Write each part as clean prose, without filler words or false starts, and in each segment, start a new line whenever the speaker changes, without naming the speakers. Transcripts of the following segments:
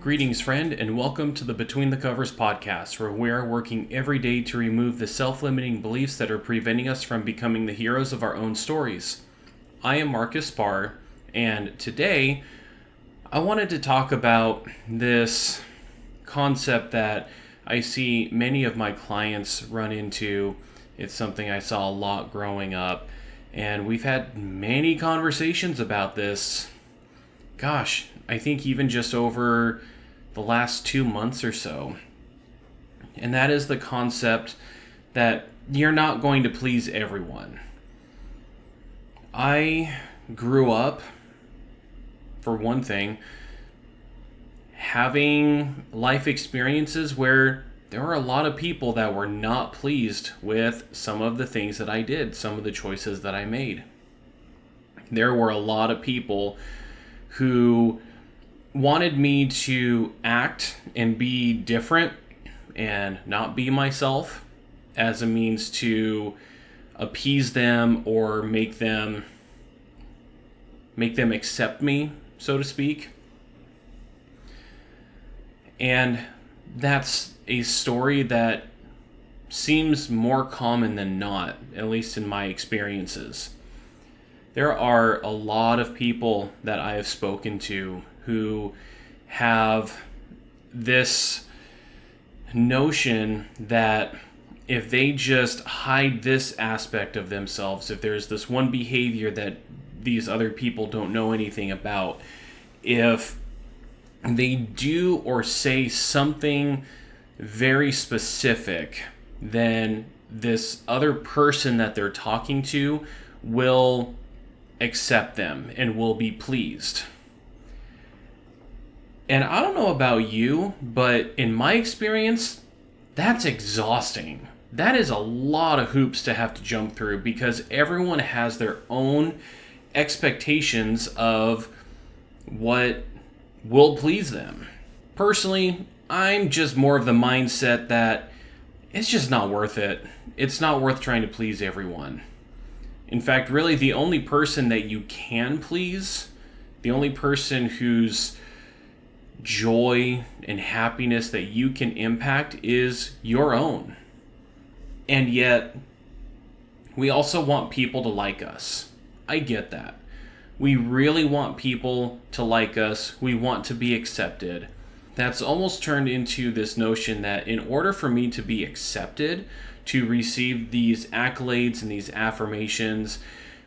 Greetings, friend, and welcome to the Between the Covers podcast, where we are working every day to remove the self-limiting beliefs that are preventing us from becoming the heroes of our own stories. I am Marcus Spar, and today I wanted to talk about this concept that I see many of my clients run into. It's something I saw a lot growing up, and we've had many conversations about this. Gosh, I think even just over the last 2 months or so. And that is the concept that you're not going to please everyone. I grew up, for one thing, having life experiences where there were a lot of people that were not pleased with some of the things that I did, some of the choices that I made. There were a lot of people who wanted me to act and be different and not be myself as a means to appease them or make them accept me, so to speak. And that's a story that seems more common than not, at least in my experiences. There are a lot of people that I have spoken to who have this notion that if they just hide this aspect of themselves, if there's this one behavior that these other people don't know anything about, if they do or say something very specific, then this other person that they're talking to will accept them and will be pleased. And I don't know about you, but in my experience, that's exhausting. That is a lot of hoops to have to jump through because everyone has their own expectations of what will please them. Personally, I'm just more of the mindset that it's just not worth it. It's not worth trying to please everyone. In fact, really the only person that you can please, the only person whose joy and happiness that you can impact is your own. And yet, we also want people to like us. I get that. We really want people to like us. We want to be accepted. That's almost turned into this notion that in order for me to be accepted, to receive these accolades and these affirmations,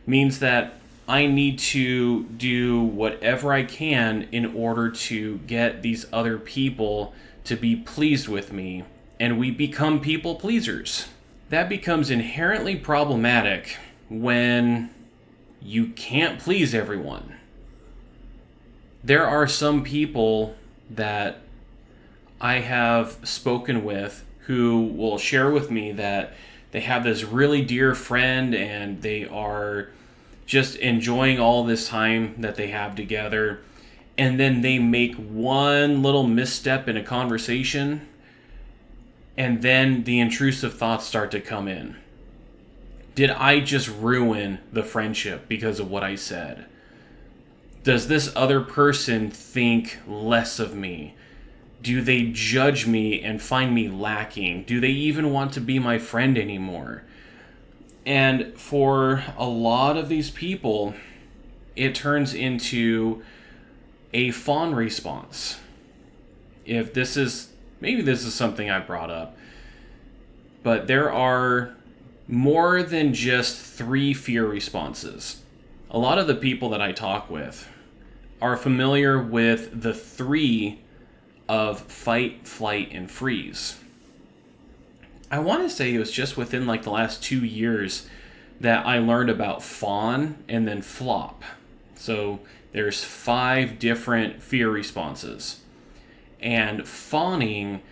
means that I need to do whatever I can in order to get these other people to be pleased with me, and we become people pleasers. That becomes inherently problematic when you can't please everyone. There are some people that I have spoken with who will share with me that they have this really dear friend and they are just enjoying all this time that they have together, and then they make one little misstep in a conversation, and then the intrusive thoughts start to come in. Did I just ruin the friendship because of what I said? Does this other person think less of me? Do they judge me and find me lacking? Do they even want to be my friend anymore? And for a lot of these people, it turns into a fawn response. Maybe this is something I brought up, but there are more than just 3 fear responses. A lot of the people that I talk with are familiar with the 3 of fight, flight, and freeze. I want to say it was just within the last 2 years that I learned about fawn and then flop. So there's 5 different fear responses. And fawning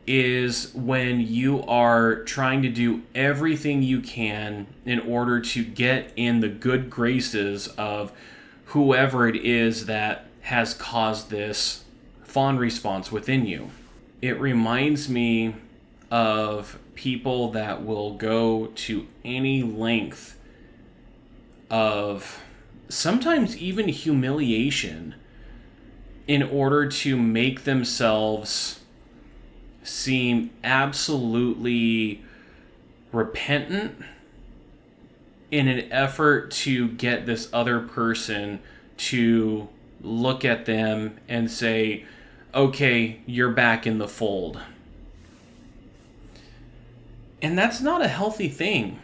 is when you are trying to do everything you can in order to get in the good graces of whoever it is that has caused this fawn response within you. It reminds me of people that will go to any length of sometimes even humiliation in order to make themselves seem absolutely repentant in an effort to get this other person to look at them and say, okay, you're back in the fold. And that's not a healthy thing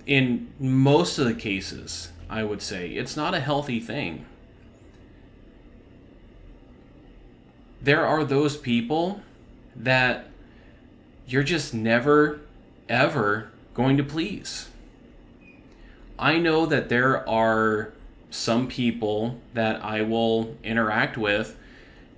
in most of the cases, I would say. It's not a healthy thing. There are those people that you're just never, ever going to please. I know that there are some people that I will interact with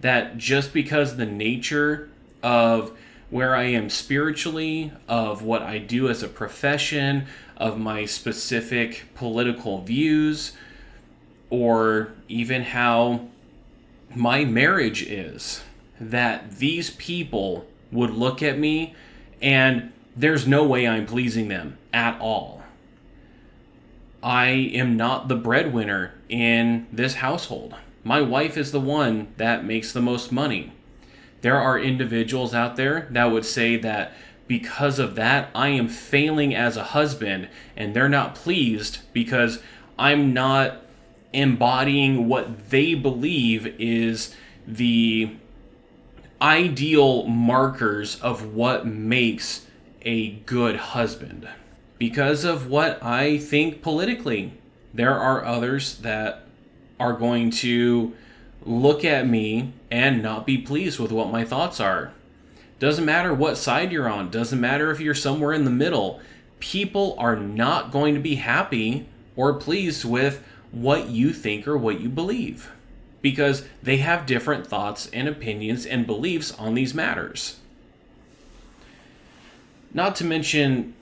that just because the nature of where I am spiritually, of what I do as a profession, of my specific political views, or even how my marriage is, that these people would look at me and there's no way I'm pleasing them at all. I am not the breadwinner in this household. My wife is the one that makes the most money. There are individuals out there that would say that because of that, I am failing as a husband, and they're not pleased because I'm not embodying what they believe is the ideal markers of what makes a good husband. Because of what I think politically, there are others that are going to look at me and not be pleased with what my thoughts are. Doesn't matter what side you're on, doesn't matter if you're somewhere in the middle. People are not going to be happy or pleased with what you think or what you believe, because they have different thoughts and opinions and beliefs on these matters. Not to mention,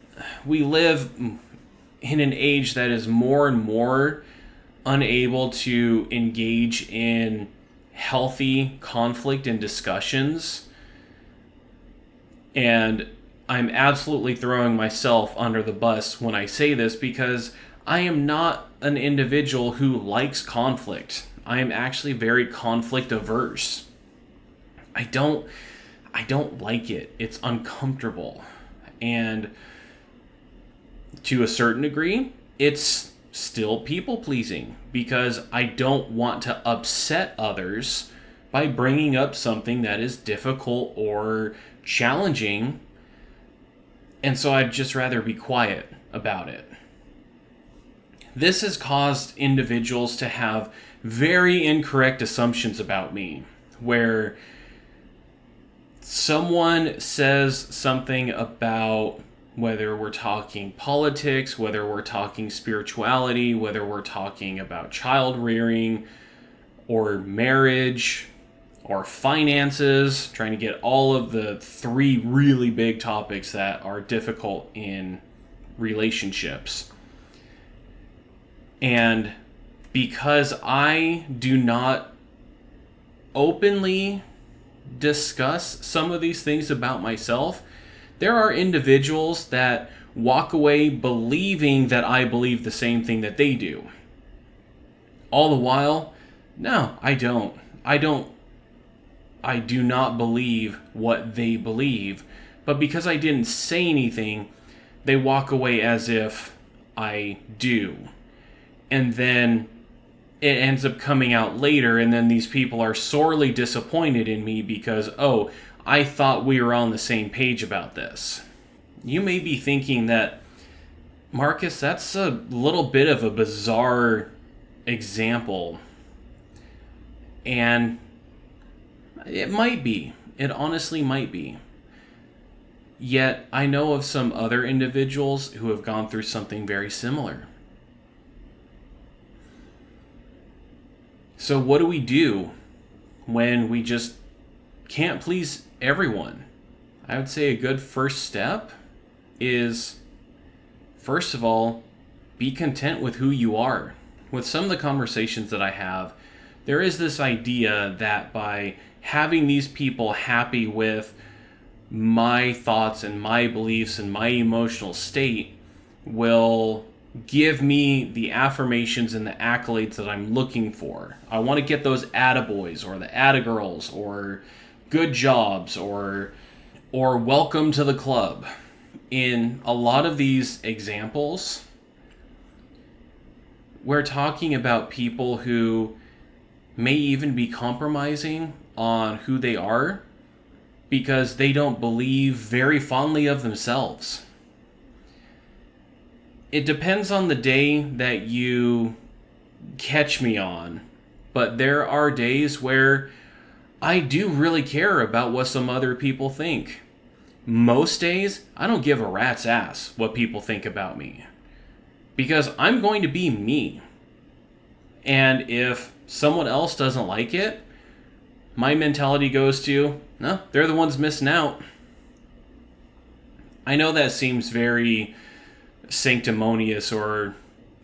we live in an age that is more and more unable to engage in healthy conflict and discussions. And I'm absolutely throwing myself under the bus when I say this, because I am not an individual who likes conflict. I am actually very conflict averse. I don't like it. It's uncomfortable. And to a certain degree, it's still people pleasing, because I don't want to upset others by bringing up something that is difficult or challenging, and so I'd just rather be quiet about it. This has caused individuals to have very incorrect assumptions about me, where someone says something about whether we're talking politics, whether we're talking spirituality, whether we're talking about child rearing or marriage or finances, trying to get all of the three really big topics that are difficult in relationships. And because I do not openly discuss some of these things about myself, there are individuals that walk away believing that I believe the same thing that they do. All the while, no, I don't. I do not believe what they believe. But because I didn't say anything, they walk away as if I do. And then it ends up coming out later, and then these people are sorely disappointed in me because, oh, I thought we were on the same page about this. You may be thinking that, Marcus, that's a little bit of a bizarre example. And it might be. It honestly might be. Yet, I know of some other individuals who have gone through something very similar. So what do we do when we just can't please everyone? I would say a good first step is, first of all, be content with who you are. With some of the conversations that I have, there is this idea that by having these people happy with my thoughts and my beliefs and my emotional state will give me the affirmations and the accolades that I'm looking for. I want to get those attaboys or the attagirls or good jobs or welcome to the club. In a lot of these examples, we're talking about people who may even be compromising on who they are because they don't believe very fondly of themselves. It depends on the day that you catch me on, but there are days where I do really care about what some other people think. Most days, I don't give a rat's ass what people think about me, because I'm going to be me. And if someone else doesn't like it, my mentality goes to, no, they're the ones missing out. I know that seems very sanctimonious or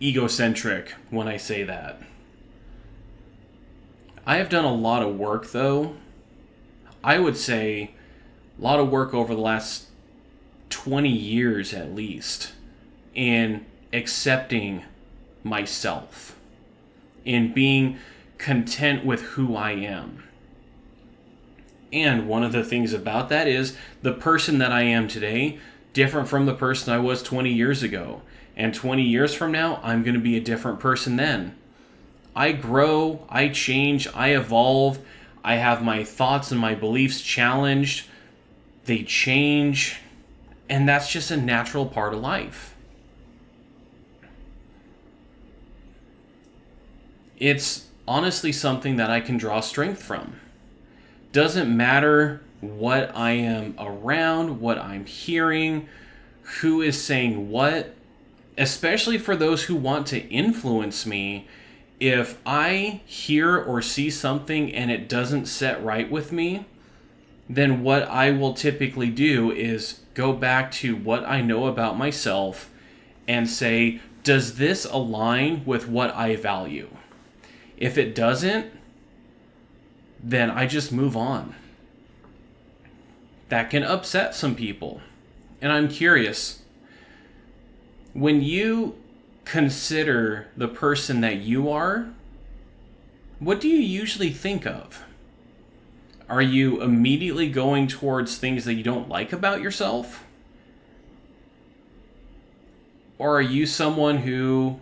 egocentric when I say that. I have done a lot of work, though. I would say a lot of work over the last 20 years at least in accepting myself, in being content with who I am. And one of the things about that is the person that I am today, different from the person I was 20 years ago. And 20 years from now, I'm going to be a different person then. I grow, I change, I evolve. I have my thoughts and my beliefs challenged. They change. And that's just a natural part of life. It's honestly something that I can draw strength from. Doesn't matter what I am around, what I'm hearing, who is saying what, especially for those who want to influence me. If I hear or see something and it doesn't set right with me, then what I will typically do is go back to what I know about myself and say, does this align with what I value? If it doesn't, then I just move on. That can upset some people. And I'm curious, when you consider the person that you are, what do you usually think of? Are you immediately going towards things that you don't like about yourself? Or are you someone who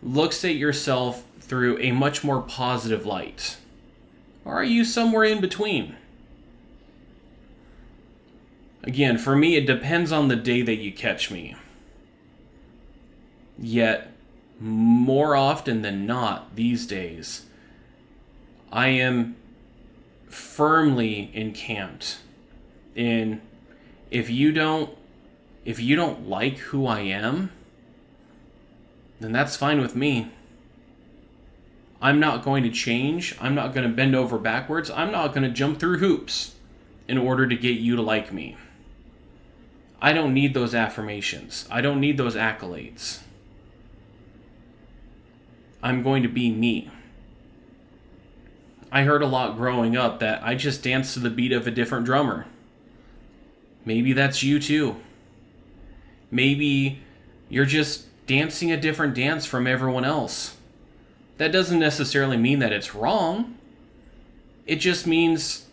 looks at yourself through a much more positive light? Or are you somewhere in between? Again, for me, it depends on the day that you catch me. Yet, more often than not these days, I am firmly encamped in if you don't like who I am, then that's fine with me. I'm not going to change. I'm not going to bend over backwards. I'm not going to jump through hoops in order to get you to like me. I don't need those affirmations. I don't need those accolades. I'm going to be me. I heard a lot growing up that I just dance to the beat of a different drummer. Maybe that's you too. Maybe you're just dancing a different dance from everyone else. That doesn't necessarily mean that it's wrong. It just means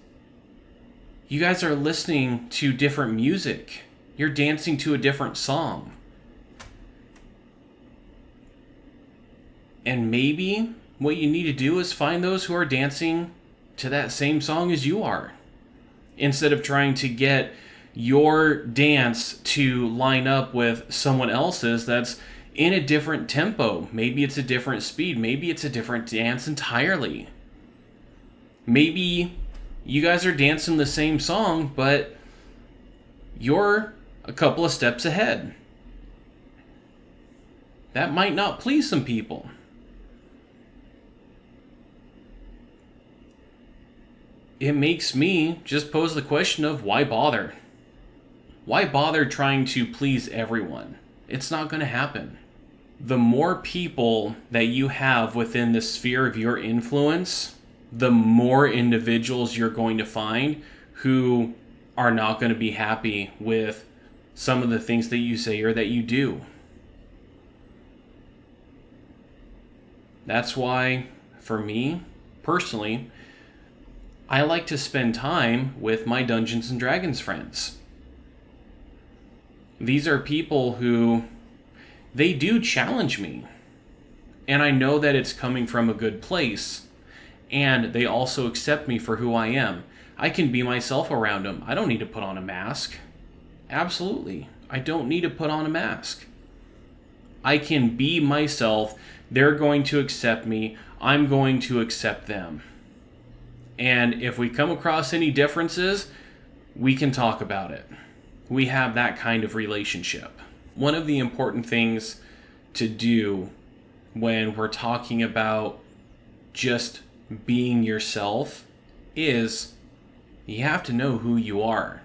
you guys are listening to different music. You're dancing to a different song. And maybe what you need to do is find those who are dancing to that same song as you are, instead of trying to get your dance to line up with someone else's that's in a different tempo. Maybe it's a different speed. Maybe it's a different dance entirely. Maybe you guys are dancing the same song, but you're a couple of steps ahead. That might not please some people. It makes me just pose the question of why bother? Why bother trying to please everyone? It's not going to happen. The more people that you have within the sphere of your influence, the more individuals you're going to find who are not going to be happy with some of the things that you say or that you do. That's why, for me, personally, I like to spend time with my Dungeons and Dragons friends. These are people who, they do challenge me. And I know that it's coming from a good place. And they also accept me for who I am. I can be myself around them. I don't need to put on a mask. Absolutely. I don't need to put on a mask. I can be myself. They're going to accept me. I'm going to accept them. And if we come across any differences, we can talk about it. We have that kind of relationship. One of the important things to do when we're talking about just being yourself is you have to know who you are.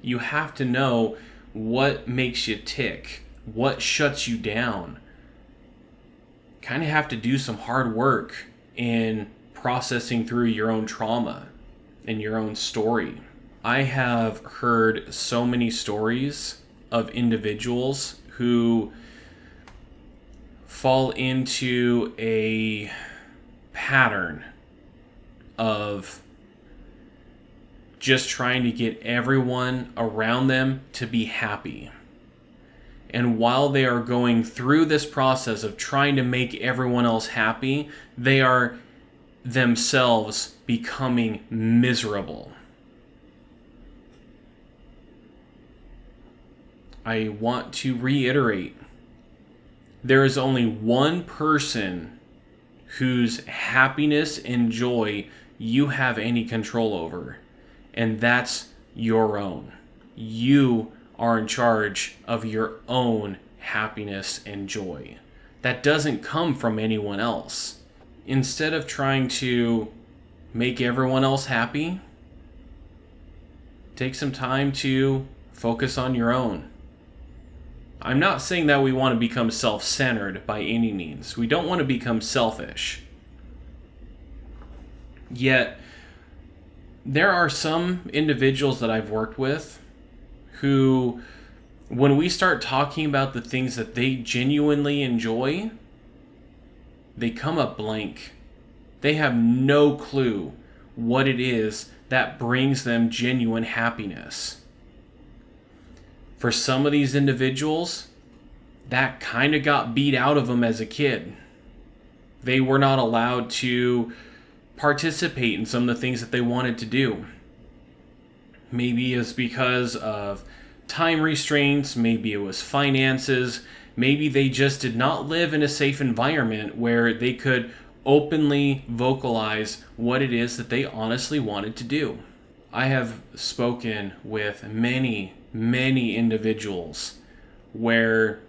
You have to know what makes you tick, what shuts you down. Kind of have to do some hard work in processing through your own trauma and your own story. I have heard so many stories of individuals who fall into a pattern of just trying to get everyone around them to be happy. And while they are going through this process of trying to make everyone else happy, they are themselves becoming miserable. I want to reiterate, there is only one person whose happiness and joy you have any control over, and that's your own. You are in charge of your own happiness and joy. That doesn't come from anyone else. Instead of trying to make everyone else happy, take some time to focus on your own. I'm not saying that we want to become self-centered by any means. We don't want to become selfish. Yet, there are some individuals that I've worked with who, when we start talking about the things that they genuinely enjoy, they come up blank. They have no clue what it is that brings them genuine happiness. For some of these individuals, that kind of got beat out of them as a kid. They were not allowed to participate in some of the things that they wanted to do. Maybe it's because of time restraints, maybe it was finances, maybe they just did not live in a safe environment where they could openly vocalize what it is that they honestly wanted to do. I have spoken with many individuals where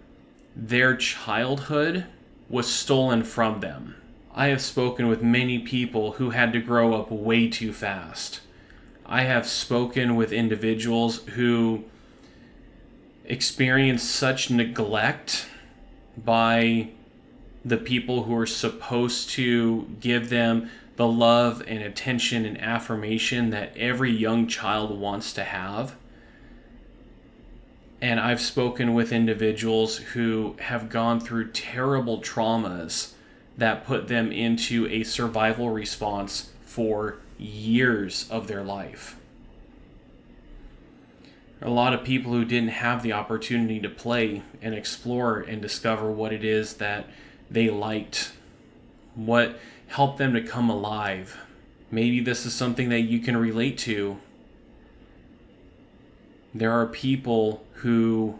their childhood was stolen from them. I have spoken with many people who had to grow up way too fast. I have spoken with individuals who experienced such neglect by the people who are supposed to give them the love and attention and affirmation that every young child wants to have. And I've spoken with individuals who have gone through terrible traumas that put them into a survival response for years of their life. A lot of people who didn't have the opportunity to play and explore and discover what it is that they liked, what helped them to come alive. Maybe this is something that you can relate to. There are people who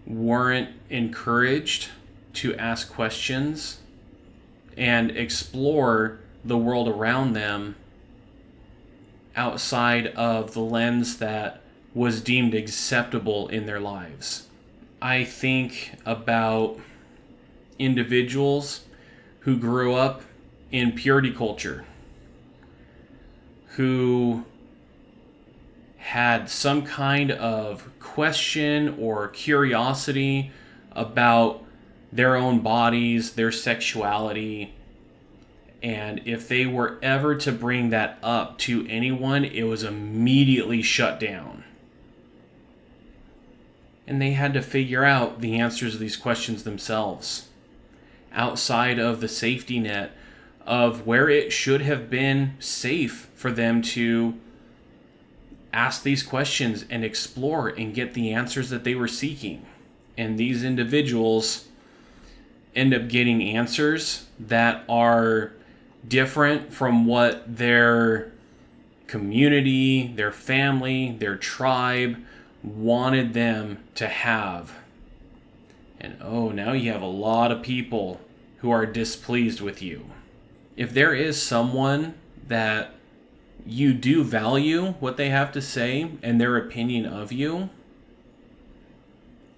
weren't encouraged to ask questions and explore the world around them outside of the lens that was deemed acceptable in their lives. I think about individuals who grew up in purity culture, who had some kind of question or curiosity about their own bodies, their sexuality, and if they were ever to bring that up to anyone, it was immediately shut down. And they had to figure out the answers to these questions themselves. outside of the safety net of where it should have been safe for them to ask these questions and explore and get the answers that they were seeking. And these individuals end up getting answers that are different from what their community, their family, their tribe wanted them to have. And now you have a lot of people who are displeased with you. If there is someone that you do value what they have to say and their opinion of you,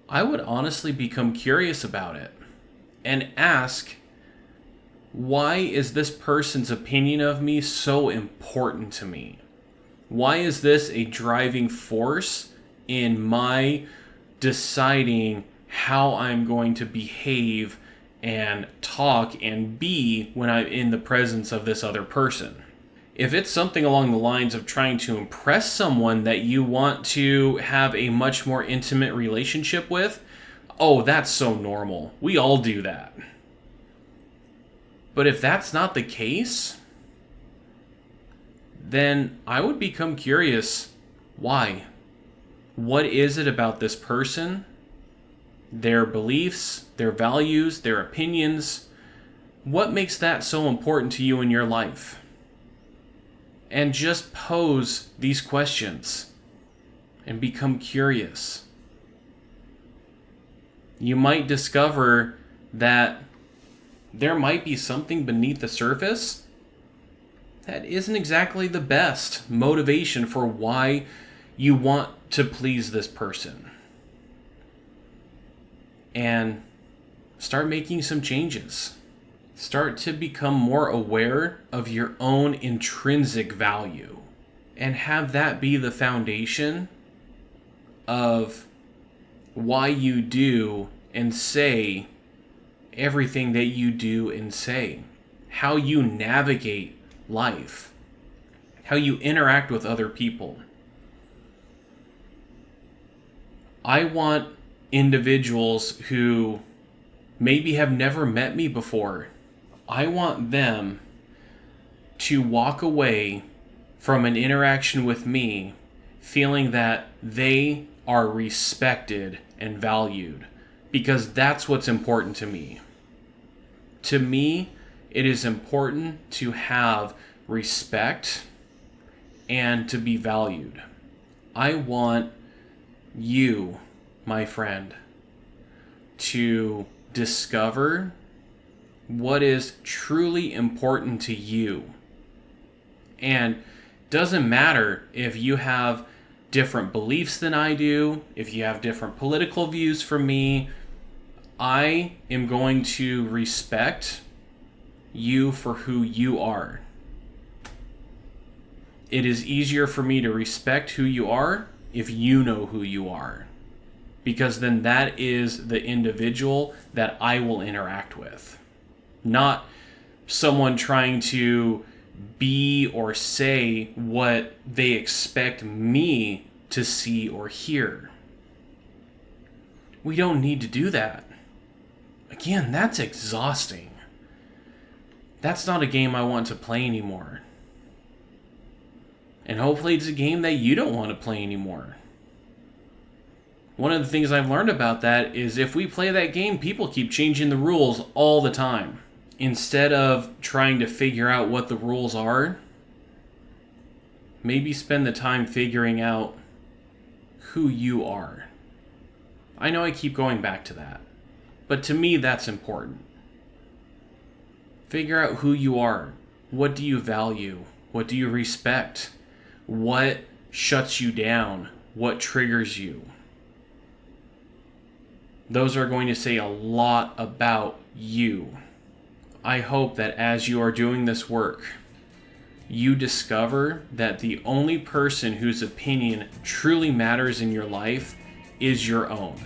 I would honestly become curious about it and ask, why is this person's opinion of me so important to me? Why is this a driving force in my deciding how I'm going to behave and talk and be when I'm in the presence of this other person? If it's something along the lines of trying to impress someone that you want to have a much more intimate relationship with, that's so normal. We all do that. But if that's not the case, then I would become curious, why? What is it about this person, their beliefs, their values, their opinions? What makes that so important to you in your life? And just pose these questions and become curious. You might discover that there might be something beneath the surface that isn't exactly the best motivation for why you want to please this person. And start making some changes. Start to become more aware of your own intrinsic value and have that be the foundation of why you do and say everything that you do and say, how you navigate life, how you interact with other people. I want individuals who maybe have never met me before. I want them to walk away from an interaction with me feeling that they are respected and valued, because that's what's important to me. To me, it is important to have respect and to be valued. I want you, my friend, to discover what is truly important to you. And doesn't matter if you have different beliefs than I do, if you have different political views from me, I am going to respect you for who you are. It is easier for me to respect who you are if you know who you are, because then that is the individual that I will interact with, not someone trying to be or say what they expect me to see or hear. We don't need to do that. Again, that's exhausting. That's not a game I want to play anymore. And hopefully it's a game that you don't want to play anymore. One of the things I've learned about that is if we play that game, people keep changing the rules all the time. Instead of trying to figure out what the rules are, maybe spend the time figuring out who you are. I know I keep going back to that, but to me that's important. Figure out who you are. What do you value? What do you respect? What shuts you down? What triggers you? Those are going to say a lot about you. I hope that as you are doing this work, you discover that the only person whose opinion truly matters in your life is your own.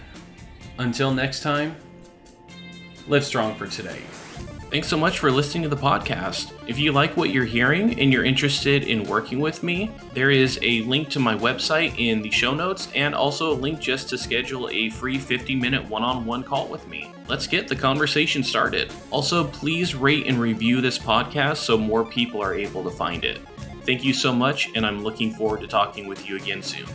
Until next time, live strong for today. Thanks so much for listening to the podcast. If you like what you're hearing and you're interested in working with me, there is a link to my website in the show notes and also a link just to schedule a free 50-minute one-on-one call with me. Let's get the conversation started. Also, please rate and review this podcast so more people are able to find it. Thank you so much, and I'm looking forward to talking with you again soon.